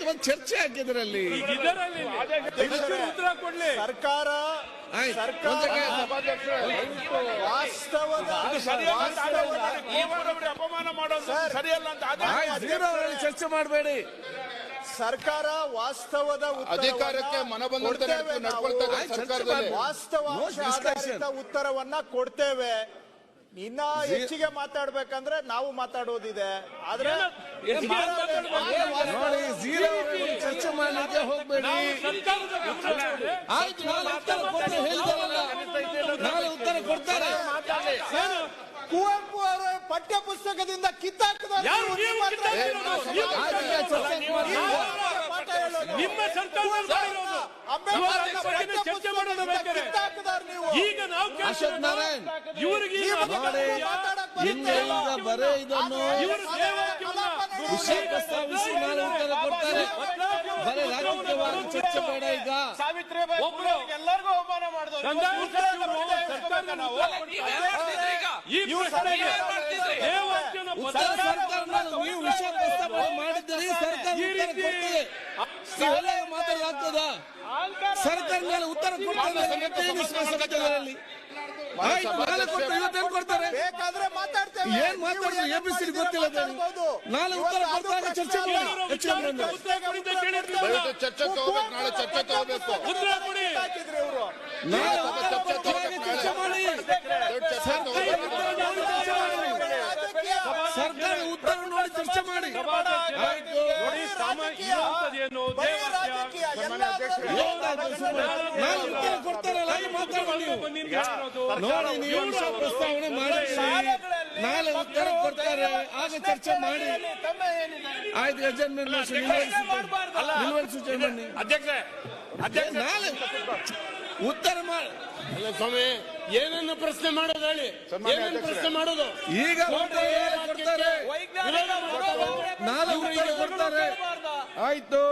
ಇವತ್ತು ಒಂದು ಚರ್ಚೆ ಹಾಕಿದ್ರಲ್ಲಿ ಉತ್ತರ ಕೊಡ್ಲಿ ಸರ್ಕಾರ ಅಪಮಾನ ಮಾಡೋದು ಸರಿಯಲ್ಲ ಅಂತ ಚರ್ಚೆ ಮಾಡಬೇಡಿ. ಸರ್ಕಾರ ವಾಸ್ತವದ ಅಧಿಕಾರಕ್ಕೆ ವಾಸ್ತವಾಧಾರಿತ ಉತ್ತರವನ್ನ ಕೊಡ್ತೇವೆ. ಇನ್ನ ಹೆಚ್ಚಿಗೆ ಮಾತಾಡ್ಬೇಕಂದ್ರೆ ನಾವು ಮಾತಾಡೋದಿದೆ. ಆದ್ರೆ ಚರ್ಚೆ ಮಾಡಲಿಕ್ಕೆ ಹೋಗ್ಬೇಡಿ. ಆಯ್ತು, ನಾಳೆ ಉತ್ತರ ಕೊಡ್ತಾರೆ. ಕುವೆಂಪು ಅವರ ಪಠ್ಯ ಪುಸ್ತಕದಿಂದ ಕಿತ್ತಾಕದ ನಿಮ್ಮ ಸರ್ಕಾರ ಈಗ ನಾವು ಅಶೋಕ್ ನಾರಾಯಣ್ ಇವರಿಗೆ ಬರೇ ಇದನ್ನು ವಿಷಯ ಪ್ರಸ್ತಾವಿಸಿ ನಾಳೆ ಉತ್ತರ ಕೊಡ್ತಾರೆ. ಬರೇ ರಾಜಕೀಯವಾಗಿ ಚರ್ಚೆ ಬೇಡ. ಈಗ ಎಲ್ಲರಿಗೂ ಅವಮಾನ ಮಾಡಿದ್ರು. ನೀವು ವಿಷಯ ಪ್ರಸ್ತಾಪನೆ ಮಾಡಿದ್ದೀರಿ, ಸರ್ಕಾರ ಇವೆಲ್ಲ ಮಾತಾಡಲಾಗ್ತದ? ಸರ್ಕಾರ ಮೇಲೆ ಉತ್ತರ ಕೊಡ್ತಾರೆ. ನಾಳೆ ಕೊಟ್ಟು ಇವತ್ತೇನು ಕೊಡ್ತಾರೆ? ಬೇಕಾದ್ರೆ ಮಾತಾಡ್ತೇವೆ. ಏನ್ ಮಾತಾಡ್ತಾರೆ ಎಬಿಸಿ ಗೊತ್ತಿಲ್ಲ. ನಾಳೆ ಉತ್ತರ ಕೊಡ್ತಾರೆ. ಚರ್ಚೆ ಚರ್ಚೆ ತಗೋಬೇಕು. ನಾಳೆ ಚರ್ಚೆ ತಗೋಬೇಕು. ನಾಳೆ ಚರ್ಚೆ ಮಾಡಿ. ಸರ್ಕಾರ ಉತ್ತರ ನೋಡಿ ಚರ್ಚೆ ಮಾಡಿ. ನಾಳೆ ಉತ್ತರ ಕೊಡ್ತಾರಲ್ಲ, ಮಾತಾಡಿ. ನೋಡಿ, ನೀವು ವಿಷಯ ಪ್ರಸ್ತಾವನೆ ಮಾಡಿದ್ದೀರಿ, ನಾಳೆ ಉತ್ತರ ಕೊಡ್ತಾರೆ, ಆಗ ಚರ್ಚೆ ಮಾಡಿ. ಆಯ್ತು, ಯಜಮಾನ ಸೂಚನೆ ಬನ್ನಿ. ನಾಳೆ ಉತ್ತರ ಮಾಡಿ. ಅಲ್ಲ ಸ್ವಾಮಿ, ಏನನ್ನು ಪ್ರಶ್ನೆ ಮಾಡೋದು ಹೇಳಿ? ಏನನ್ನು ಪ್ರಶ್ನೆ ಮಾಡೋದು? ಈಗ ಕೊಡ್ತಾರೆ, ನಾಳೆ ಉತ್ತರ ಕೊಡ್ತಾರೆ. ಆಯ್ತು.